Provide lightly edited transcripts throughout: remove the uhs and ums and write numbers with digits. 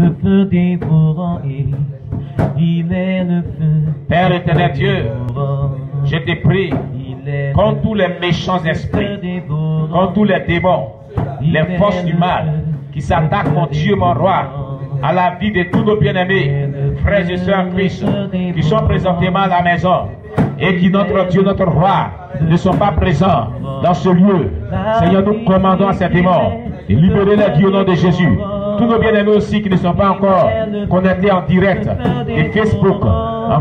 le feu dévorant et il est le feu. Père éternel Dieu, je te prie, contre tous les méchants esprits, contre tous les démons, les forces du mal qui s'attaquent, mon Dieu, mon roi, à la vie de tous nos bien-aimés, frères et sœurs en Christ, qui sont présentement à la maison et qui, notre Dieu, notre roi, ne sont pas présents dans ce lieu. Seigneur, nous commandons à ces démons de libérer la vie au nom de Jésus. Tous nos bien-aimés aussi qui ne sont pas encore connectés en direct de Facebook,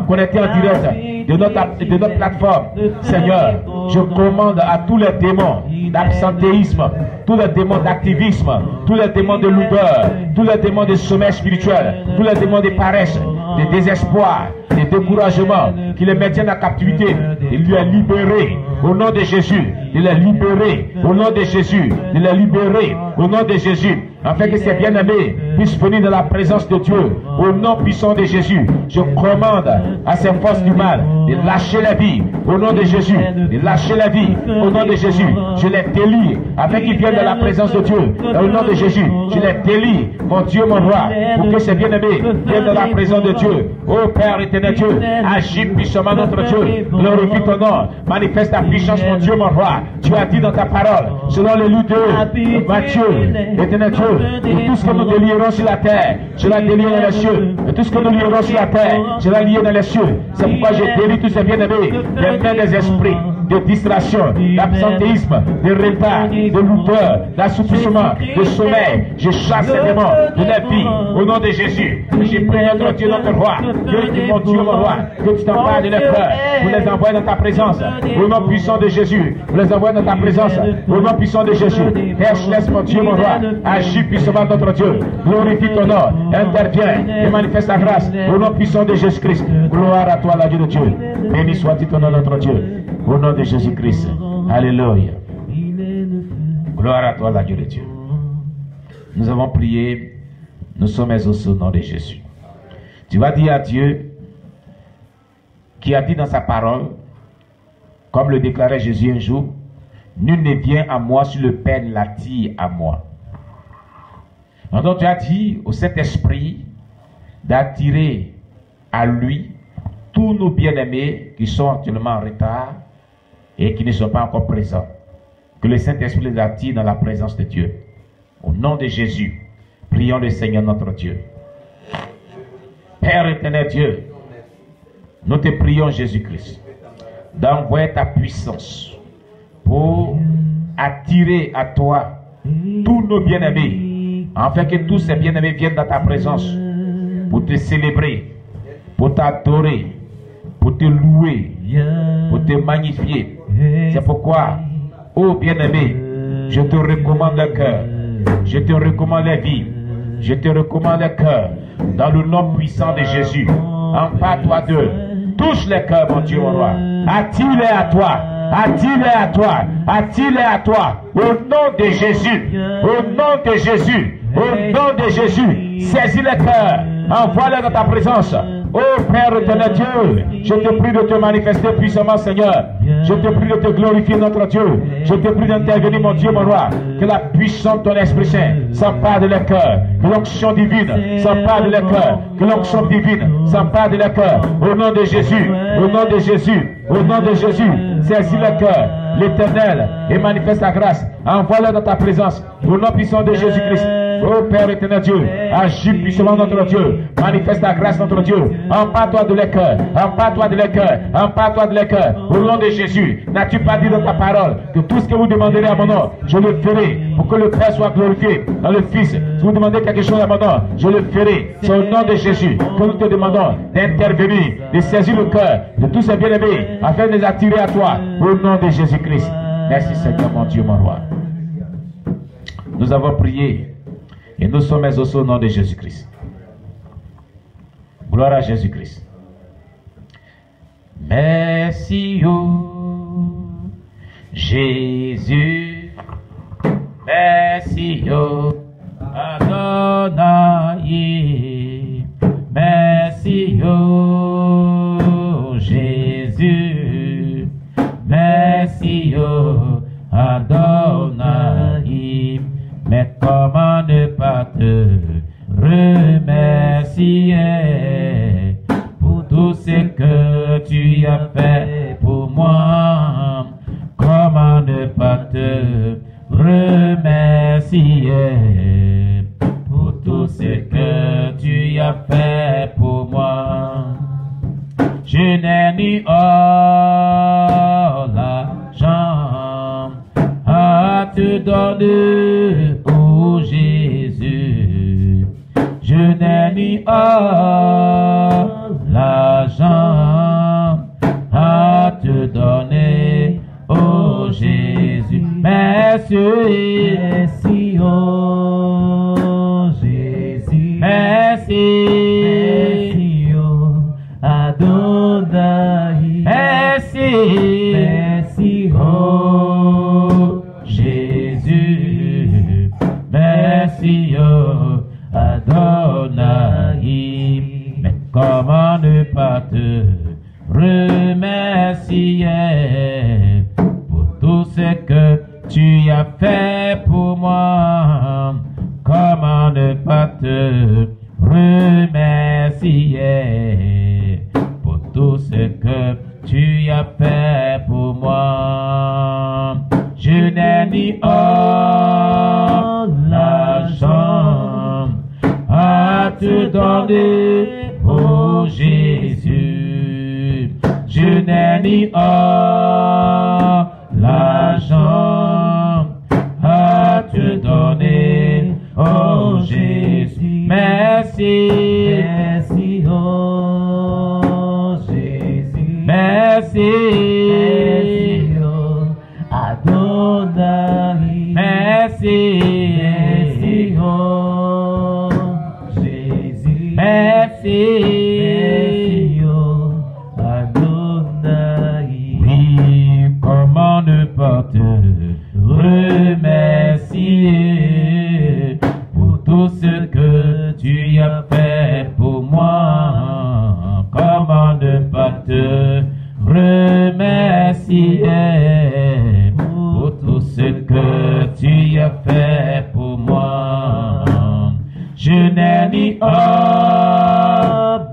connectés en direct de notre plateforme. Seigneur, je commande à tous les démons d'absentéisme, tous les démons d'activisme, tous les démons de lourdeur, tous les démons de sommeil spirituel, tous les démons de paresse, de désespoir, de découragement, qui les maintiennent en captivité, de les libérer au nom de Jésus, de les libérer au nom de Jésus, de les libérer au nom de Jésus, afin que ces bien-aimés puissent venir dans la présence de Dieu, au nom puissant de Jésus. Je commande à ces forces du mal de lâcher la vie au nom de Jésus, de lâcher la vie au nom de Jésus. Je les délie afin qu'ils viennent dans la présence de Dieu, au nom de Jésus. Je les délie, mon Dieu, mon roi, pour que ces bien-aimés viennent dans la présence de Dieu. Ô Père éternel Dieu, agis puissamment notre Dieu, glorifie ton nom, manifeste ta puissance, mon Dieu, mon roi. Tu as dit dans ta parole, selon le livre de Matthieu, éternel Dieu, et tout ce que nous délierons sur la terre, je la délie dans les cieux. Et tout ce que nous lierons sur la terre, je la lie dans les cieux. C'est pourquoi je délie tous ces bien-aimés des mains des esprits de distraction, d'absentéisme, de retard, de lourdeur, d'assoupissement, de sommeil. Je chasse ces démons de la vie au nom de Jésus. Je prie notre Dieu, notre roi, que mon Dieu, mon roi, que tu t'empares de leur cœur, vous les envoies dans ta présence, au nom puissant de Jésus. Vous les envoies dans ta présence, au nom puissant de Jésus. Père, je laisse mon Dieu, mon roi, agis puissamment notre Dieu. Glorifie ton nom, interviens et manifeste ta grâce au nom puissant de Jésus-Christ. Gloire à toi, la Dieu de Dieu. Béni soit-il ton nom, notre Dieu. Au nom de Jésus-Christ. Alléluia. Gloire à toi, la Dieu de Dieu. Nous avons prié. Nous sommes exaucés au nom de Jésus. Tu vas dire à Dieu, qui a dit dans sa parole, comme le déclarait Jésus un jour, nul ne vient à moi si le Père l'attire à moi. Donc tu as dit au Saint-Esprit d'attirer à lui tous nos bien-aimés qui sont actuellement en retard et qui ne sont pas encore présents. Que le Saint-Esprit les attire dans la présence de Dieu. Au nom de Jésus, prions le Seigneur notre Dieu. Père éternel Dieu, nous te prions Jésus-Christ d'envoyer ta puissance pour attirer à toi tous nos bien-aimés, afin que tous ces bien-aimés viennent dans ta présence pour te célébrer, pour t'adorer, pour te louer, pour te magnifier. C'est pourquoi, ô bien-aimé, je te recommande le cœur, je te recommande la vie, je te recommande le cœur, dans le nom puissant de Jésus. Empare-toi d'eux, touche les cœurs, mon Dieu, mon roi, attire-les à toi. Attire-les à toi, attire-les à toi, au nom de Jésus, au nom de Jésus, au nom de Jésus, saisis les cœurs, envoie-les dans ta présence. Oh Père éternel Dieu, je te prie de te manifester puissamment, Seigneur. Je te prie de te glorifier, notre Dieu. Je te prie d'intervenir, mon Dieu, mon roi. Que la puissance de ton Esprit Saint s'empare de leur cœur. Que l'onction divine s'empare de leur cœur. Que l'onction divine s'empare de leur cœur. Au nom de Jésus, au nom de Jésus, au nom de Jésus, saisis le cœur, l'Éternel, et manifeste ta grâce. Envoie-le dans ta présence. Au nom puissant de Jésus-Christ. Ô Père éternel Dieu, agis puissamment notre Dieu, manifeste ta grâce notre Dieu, empare-toi de leur cœur, empare-toi de leur cœur, empare-toi de leur cœur, au nom de Jésus. N'as-tu pas dit dans ta parole que tout ce que vous demanderez à mon nom, je le ferai, pour que le Père soit glorifié dans le Fils. Si vous demandez quelque chose à mon nom, je le ferai. C'est au nom de Jésus que nous te demandons d'intervenir, de saisir le cœur de tous ces bien-aimés, afin de les attirer à toi, au nom de Jésus-Christ. Merci Seigneur mon Dieu, mon roi. Nous avons prié. Et nous sommes exaucés au nom de Jésus-Christ. Gloire à Jésus-Christ. Merci, oh Jésus. Merci, oh Adonai. Merci, oh Jésus. Merci, oh Adonai. Mais comment ne pas te remercier? remercier pour tout ce que tu as fait pour moi. Comment ne pas te remercier pour tout ce que tu as fait pour moi. Je n'ai ni or, l'argent à te donner, ô Jésus. Je n'ai ni or, l'argent à te donner, ô Jésus. Merci, merci, ô Jésus. Merci, merci, ô Adonai. Merci, merci, ô Jésus. Merci, ô Adonai. Mais comment ne pas te remercier pour tout ce que tu as fait pour moi? Comment ne pas te remercier pour tout ce que tu as fait pour moi? Je n'ai ni or, l'argent à te donner, ô Jésus. Je n'ai ni or, l'argent à te donner, ô Jésus. Merci, merci, ô Jésus. Merci, merci, ô Adonai. Merci, merci, ô Jésus. Merci, merci, ô Adonai. Oui, comment ne pas te remercier pour tout ce que tu as fait pour moi? Comment ne pas te remercier pour tout ce que tu as fait pour moi? Je n'ai ni or,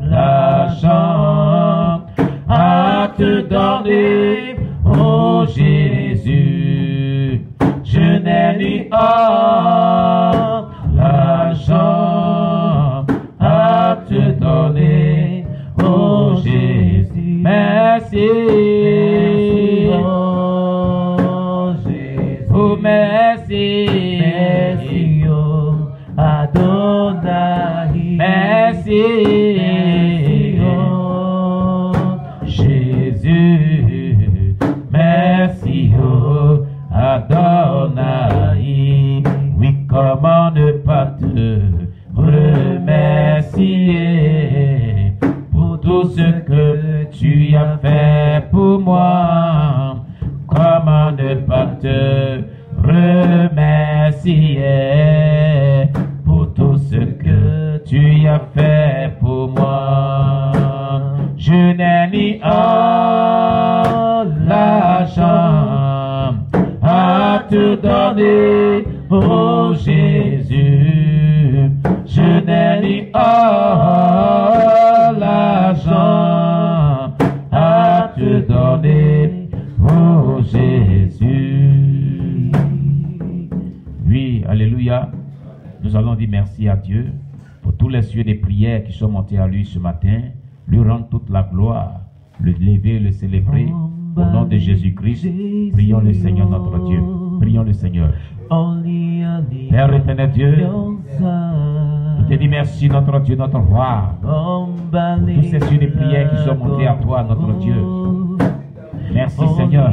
l'argent à te donner, ô Jésus. Je n'ai ni or, l'argent à te donner, ô Jésus. Merci, ô Jésus. Oh, merci, merci, ô Adonai. Merci, ô Jésus. Merci, ô Adonai. Oui, comment ne pas te remercier pour tout ce que tu as fait pour moi? Comment ne pas te remercier pour tout ce que tu as fait pour moi? Je n'ai ni or, l'argent à te donner, ô Jésus. Je n'ai ni or, l'argent à te donner, ô Jésus. Oui, alléluia. Nous allons dire merci à Dieu pour tous les cieux des prières qui sont montés à lui ce matin. Lui rendre toute la gloire, le lever, le célébrer. Au nom de Jésus-Christ, prions le Seigneur notre Dieu. Prions le Seigneur. Père éternel Dieu, nous te dis merci notre Dieu, notre roi, pour tous ces cieux des prières qui sont montés à toi, notre Dieu. Merci Seigneur,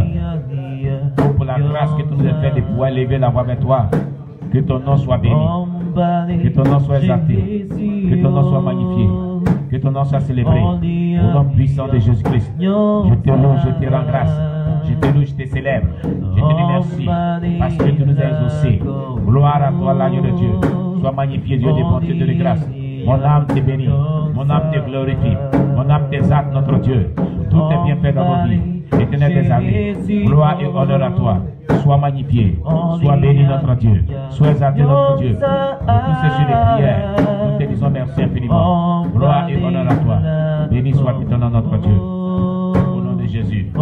pour la grâce que tu nous as fait de pouvoir lever la voix vers toi. Que ton nom soit béni, que ton nom soit exalté, que ton nom soit magnifié, que ton nom soit célébré. Au nom puissant de Jésus-Christ, je te loue, je te rends grâce, je te loue, je te célèbre, je te dis merci parce que tu nous as exaucés. Gloire à toi, l'agneau de Dieu. Sois magnifié, Dieu de bonté et de grâce. Mon âme te bénit, mon âme te glorifie, mon âme t'exalte, notre Dieu. Tout est bien fait dans nos vies. L'Éternel des armées, gloire et honneur à toi. Sois magnifié, sois béni notre Dieu, sois exalté notre Dieu. Pour tous ces jeux de prière, nous te disons merci infiniment. Gloire et honneur à toi. Béni soit ton nom notre Dieu. Au nom de Jésus.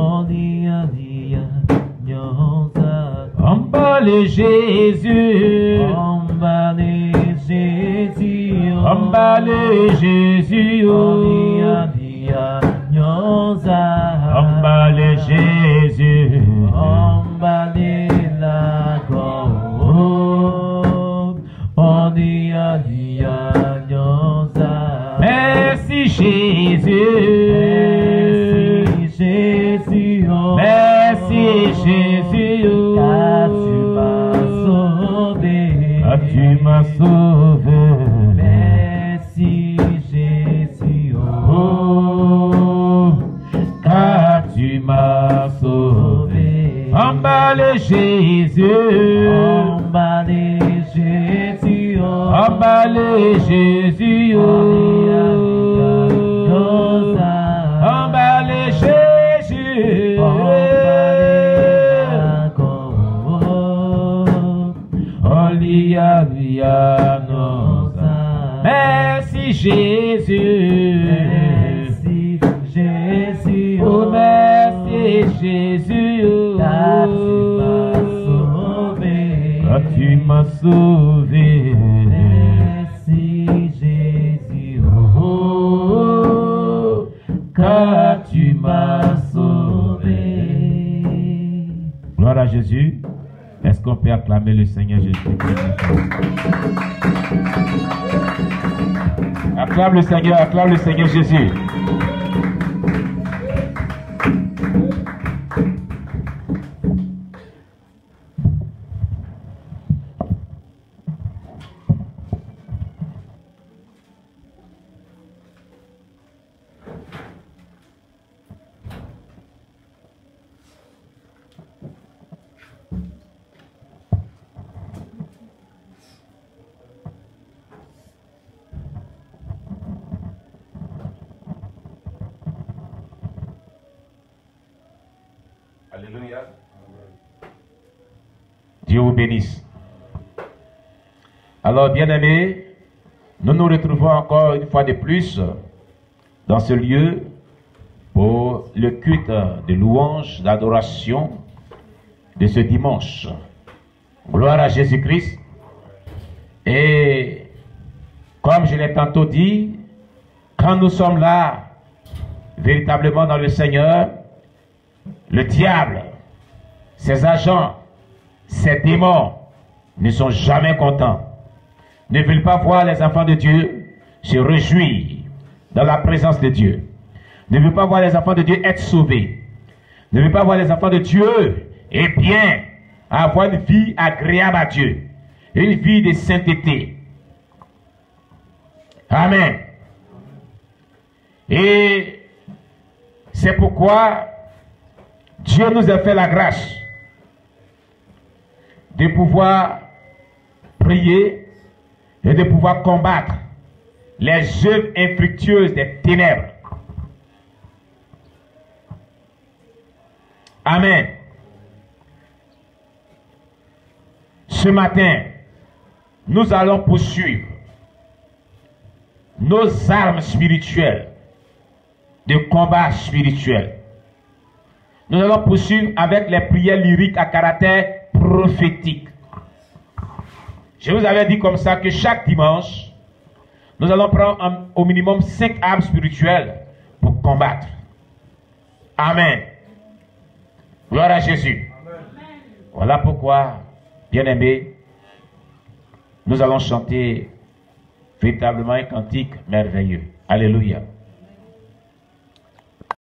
Emballez Jésus, emballez Jésus, emballez Jésus, emballez Jésus, emballez la gloire, merci Jésus, merci Jésus, car tu m'as sauvé, merci Jésus, car tu m'as sauvé. Emballez Jésus, emballez Jésus, emballez Jésus, emballez Jésus, merci Jésus, merci Jésus, oh merci Jésus, car tu m'as sauvé, merci Jésus, oh, car tu m'as sauvé. Gloire à Jésus. Est-ce qu'on peut acclamer le Seigneur Jésus? Acclame le Seigneur Jésus. Alléluia. Dieu vous bénisse. Alors, bien-aimés, nous nous retrouvons encore une fois de plus dans ce lieu pour le culte de louange, d'adoration de ce dimanche. Gloire à Jésus-Christ. Et comme je l'ai tantôt dit, quand nous sommes là, véritablement dans le Seigneur, le diable, ses agents, ses démons ne sont jamais contents, ne veulent pas voir les enfants de Dieu se réjouir dans la présence de Dieu, ne veulent pas voir les enfants de Dieu être sauvés, ne veulent pas voir les enfants de Dieu et bien avoir une vie agréable à Dieu, une vie de sainteté. Amen. Et c'est pourquoi Dieu nous a fait la grâce de pouvoir prier et de pouvoir combattre les œuvres infructueuses des ténèbres. Amen. Ce matin, nous allons poursuivre nos armes spirituelles de combat spirituel. Nous allons poursuivre avec les prières lyriques à caractère prophétique. Je vous avais dit comme ça que chaque dimanche, nous allons prendre au minimum 5 armes spirituelles pour combattre. Amen. Gloire à Jésus. Amen. Voilà pourquoi, bien-aimés, nous allons chanter véritablement un cantique merveilleux. Alléluia.